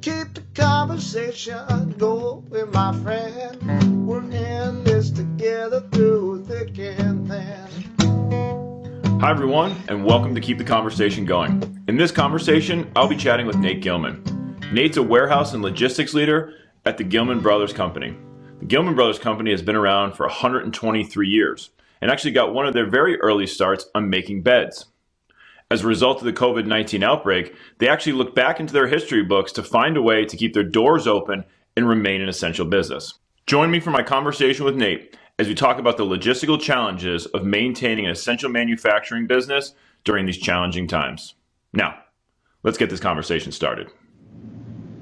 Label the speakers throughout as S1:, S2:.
S1: keep the conversation going, my friend. We're in this together through thick and thin.
S2: Hi everyone, and welcome to Keep the Conversation Going. In this conversation, I'll be chatting with Nate Gilman. Nate's a warehouse and logistics leader at the Gilman Brothers Company. The Gilman Brothers Company has been around for 123 years and actually got one of their very early starts on making beds. As a result of the COVID-19 outbreak, they actually looked back into their history books to find a way to keep their doors open and remain an essential business. Join me for my conversation with Nate as we talk about the logistical challenges of maintaining an essential manufacturing business during these challenging times. Now, let's get this conversation started.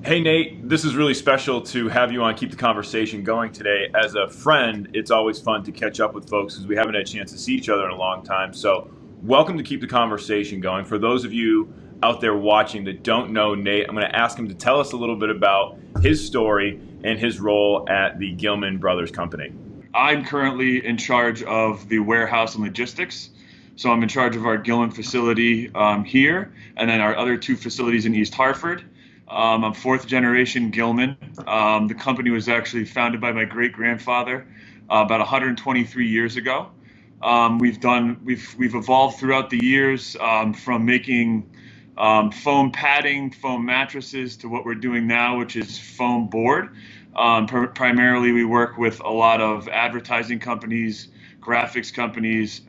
S2: Hey Nate, this is really special to have you on Keep the Conversation Going today. As a friend, it's always fun to catch up with folks because we haven't had a chance to see each other in a long time. So welcome to Keep the Conversation Going. For those of you out there watching that don't know Nate, I'm going to ask him to tell us a little bit about his story and his role at the Gilman Brothers Company.
S3: I'm currently in charge of the warehouse and logistics. So I'm in charge of our Gilman facility here, and then our other two facilities in East Hartford. I'm fourth generation Gilman. The company was actually founded by my great-grandfather about 123 years ago. We've evolved throughout the years from making foam padding, foam mattresses to what we're doing now, which is foam board. Primarily, we work with a lot of advertising companies, graphics companies,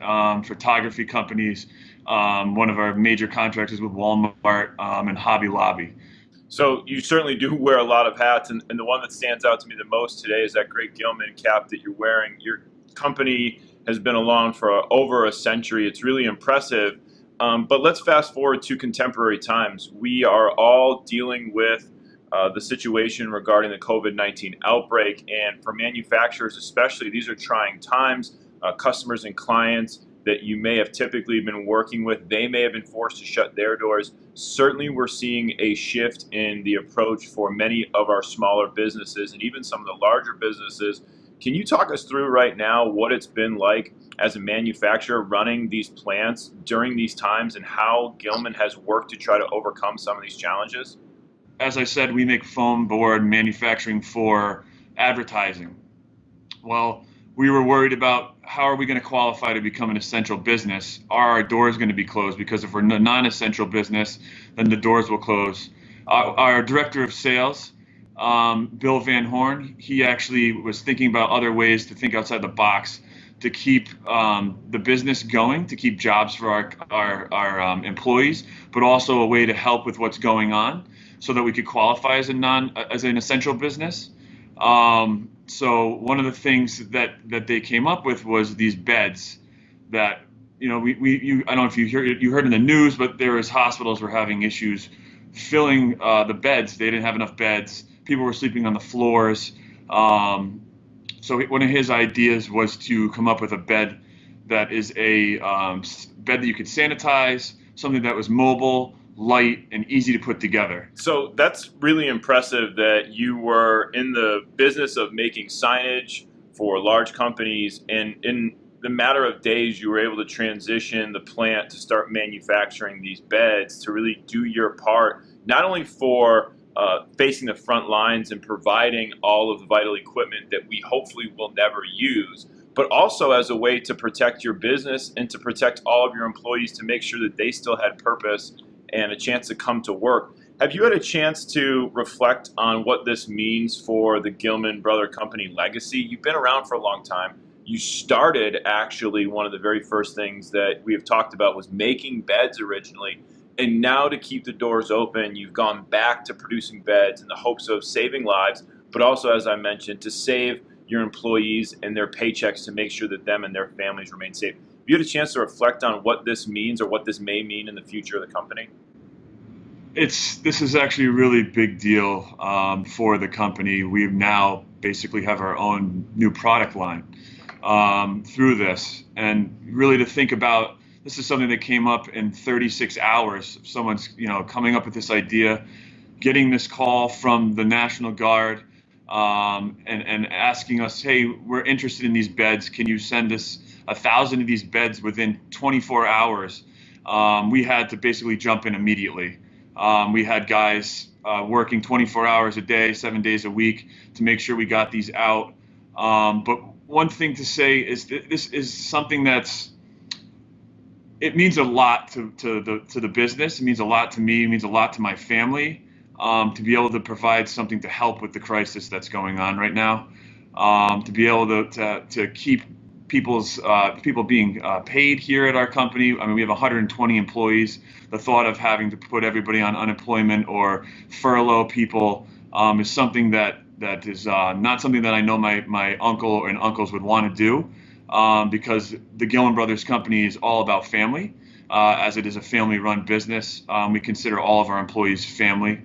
S3: photography companies. One of our major contracts is with Walmart and Hobby Lobby.
S2: So you certainly do wear a lot of hats, and the one that stands out to me the most today is that great Gilman cap that you're wearing. Your company has been along for over a century. It's really impressive. But let's fast forward to contemporary times. We are all dealing with the situation regarding the COVID-19 outbreak, and for manufacturers especially, these are trying times. Customers and clients that you may have typically been working with, they may have been forced to shut their doors. Certainly we're seeing a shift in the approach for many of our smaller businesses and even some of the larger businesses. Can you talk us through right now what it's been like as a manufacturer running these plants during these times and how Gilman has worked to try to overcome some of these challenges?
S3: As I said, we make foam board manufacturing for advertising. Well, we were worried about how are we going to qualify to become an essential business? Are our doors going to be closed? Because if we're a non-essential business, then the doors will close. Our director of sales, Bill Van Horn, he actually was thinking about other ways to think outside the box to keep the business going, to keep jobs for our employees, but also a way to help with what's going on so that we could qualify as an essential business. So one of the things that they came up with was these beds that, I don't know if you heard in the news, but there was hospitals were having issues filling the beds. They didn't have enough beds. People were sleeping on the floors. So one of his ideas was to come up with a bed that is a bed that you could sanitize, something that was mobile, light, and easy to put together.
S2: So that's really impressive that you were in the business of making signage for large companies, and in the matter of days you were able to transition the plant to start manufacturing these beds to really do your part, not only for facing the front lines and providing all of the vital equipment that we hopefully will never use, but also as a way to protect your business and to protect all of your employees to make sure that they still had purpose and a chance to come to work. Have you had a chance to reflect on what this means for the Gilman Brother Company legacy? You've been around for a long time. You started actually one of the very first things that we have talked about was making beds originally. And now to keep the doors open, you've gone back to producing beds in the hopes of saving lives, but also, as I mentioned, to save your employees and their paychecks to make sure that them and their families remain safe. Have you had a chance to reflect on what this means or what this may mean in the future of the company?
S3: This is actually a really big deal for the company. We now basically have our own new product line through this, and really to think about. This is something that came up in 36 hours. Someone's, coming up with this idea, getting this call from the National Guard, and asking us, hey, we're interested in these beds. Can you send us 1,000 of these beds within 24 hours? We had to basically jump in immediately. We had guys working 24 hours a day, 7 days a week to make sure we got these out. But one thing to say is that this is something it means a lot to the business. It means a lot to me. It means a lot to my family to be able to provide something to help with the crisis that's going on right now. To be able to keep people being paid here at our company. I mean, we have 120 employees. The thought of having to put everybody on unemployment or furlough people is something that is not something that I know my uncle and uncles would want to do, because the Gilman Brothers Company is all about family, as it is a family-run business. We consider all of our employees family.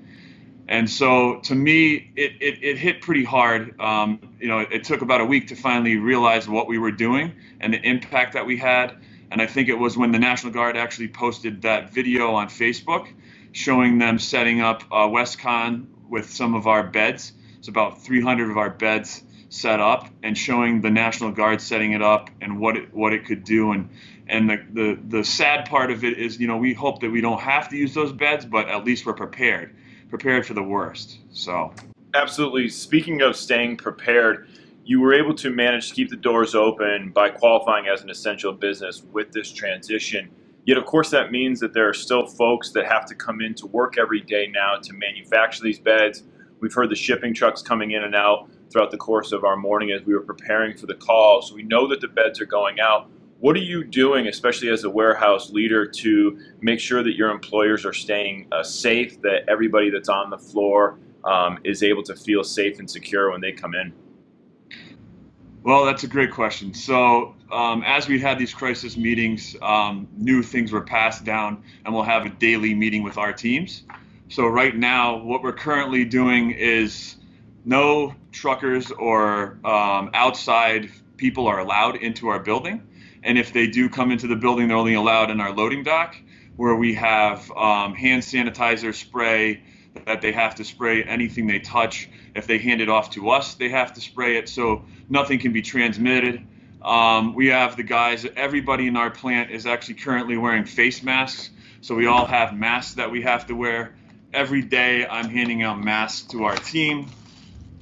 S3: And so to me, it hit pretty hard. It took about a week to finally realize what we were doing and the impact that we had. And I think it was when the National Guard actually posted that video on Facebook showing them setting up WestCon with some of our beds. It's about 300 of our beds set up, and showing the National Guard setting it up and what it could do. And the sad part of it is, we hope that we don't have to use those beds, but at least we're prepared for the worst. So
S2: Absolutely. Speaking of staying prepared, you were able to manage to keep the doors open by qualifying as an essential business with this transition. Yet, of course, that means that there are still folks that have to come in to work every day now to manufacture these beds. We've heard the shipping trucks coming in and out throughout the course of our morning as we were preparing for the call. So we know that the beds are going out. What are you doing, especially as a warehouse leader, to make sure that your employers are staying safe, that everybody that's on the floor is able to feel safe and secure when they come in?
S3: Well, that's a great question. So as we had these crisis meetings, new things were passed down, and we'll have a daily meeting with our teams. So right now, what we're currently doing is no truckers or outside people are allowed into our building. And if they do come into the building, they're only allowed in our loading dock, where we have hand sanitizer spray that they have to spray anything they touch. If they hand it off to us, they have to spray it, so nothing can be transmitted. We have the guys, everybody in our plant is actually currently wearing face masks. So we all have masks that we have to wear. Every day I'm handing out masks to our team.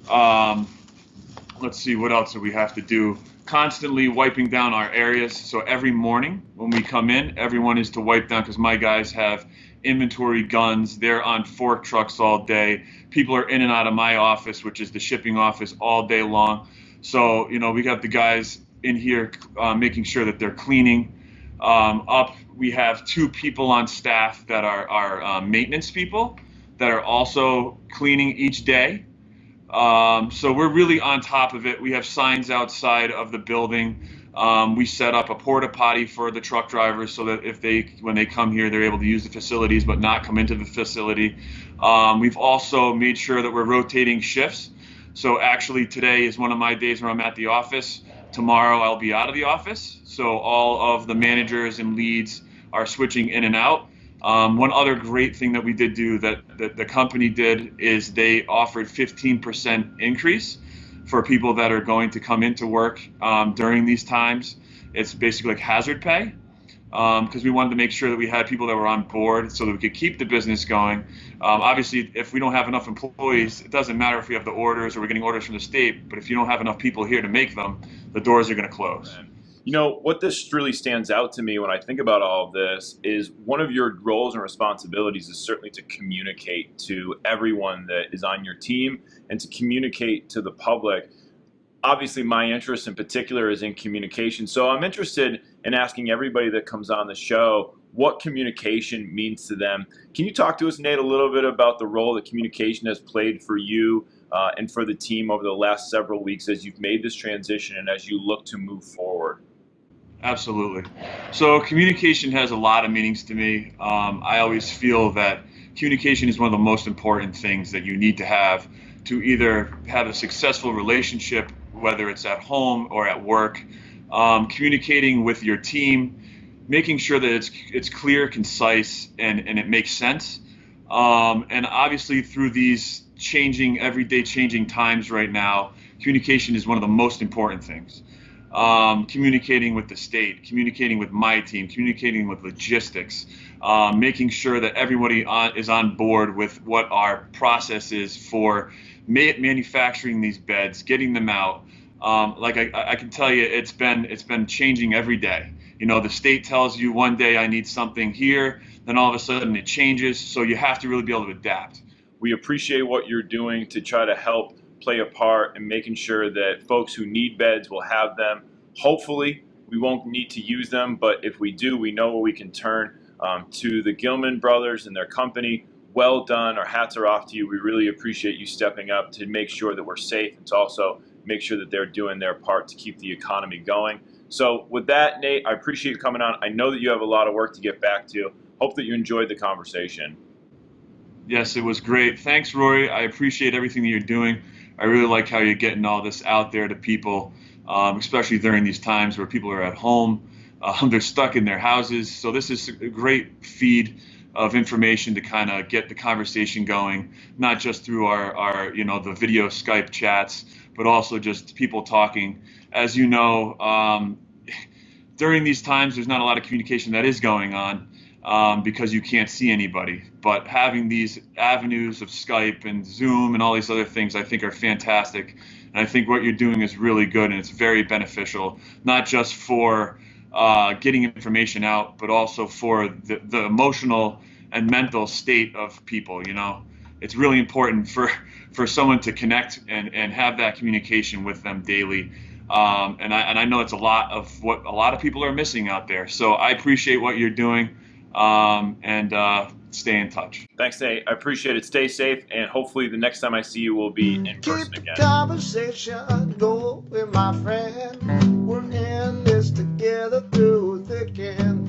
S3: Let's see, what else do we have to do? Constantly wiping down our areas. So every morning when we come in, everyone is to wipe down, because my guys have inventory guns. They're on fork trucks all day. People are in and out of my office, which is the shipping office, all day long. So, we got the guys in here making sure that they're cleaning up. We have 2 people on staff that are maintenance people that are also cleaning each day. So we're really on top of it. We have signs outside of the building. We set up a porta potty for the truck drivers so that when they come here, they're able to use the facilities but not come into the facility. We've also made sure that we're rotating shifts. So actually today is one of my days where I'm at the office. Tomorrow I'll be out of the office. So all of the managers and leads are switching in and out. One other great thing that we did do that the company did is they offered 15% increase for people that are going to come into work during these times. It's basically like hazard pay, because we wanted to make sure that we had people that were on board so that we could keep the business going. Obviously, if we don't have enough employees, it doesn't matter if we have the orders or we're getting orders from the state, but if you don't have enough people here to make them, the doors are going to close.
S2: What this really stands out to me when I think about all of this is one of your roles and responsibilities is certainly to communicate to everyone that is on your team and to communicate to the public. Obviously, my interest in particular is in communication. So I'm interested in asking everybody that comes on the show what communication means to them. Can you talk to us, Nate, a little bit about the role that communication has played for you and for the team over the last several weeks as you've made this transition and as you look to move forward?
S3: Absolutely. So communication has a lot of meanings to me. I always feel that communication is one of the most important things that you need to have to either have a successful relationship, whether it's at home or at work. Communicating with your team, making sure that it's clear, concise, and it makes sense. And obviously through these everyday changing times right now, communication is one of the most important things. communicating with the state, communicating with my team, communicating with logistics, making sure that everybody is on board with what our process is for manufacturing these beds, getting them out. Like I can tell you, it's been changing every day. You know, the state tells you one day I need something here, then all of a sudden it changes. So you have to really be able to adapt.
S2: We appreciate what you're doing to try to help play a part in making sure that folks who need beds will have them. Hopefully, we won't need to use them, but if we do, we know where we can turn to the Gilman Brothers and their company. Well done. Our hats are off to you. We really appreciate you stepping up to make sure that we're safe and to also make sure that they're doing their part to keep the economy going. So with that, Nate, I appreciate you coming on. I know that you have a lot of work to get back to. Hope that you enjoyed the conversation.
S3: Yes, it was great. Thanks, Rory. I appreciate everything that you're doing. I really like how you're getting all this out there to people, especially during these times where people are at home. They're stuck in their houses. So this is a great feed of information to kind of get the conversation going, not just through our the video Skype chats, but also just people talking. As you know, during these times, there's not a lot of communication that is going on. Because you can't see anybody. But having these avenues of Skype and Zoom and all these other things, I think are fantastic. And I think what you're doing is really good and it's very beneficial, not just for getting information out, but also for the emotional and mental state of people. You know, it's really important for someone to connect and have that communication with them daily. And I know it's a lot of what a lot of people are missing out there. So I appreciate what you're doing. Stay in touch.
S2: Thanks, Nate. I appreciate it. Stay safe, and hopefully the next time I see you will be in person
S1: Keep
S2: again.
S1: the conversation going, my friend. We're in this together through thick and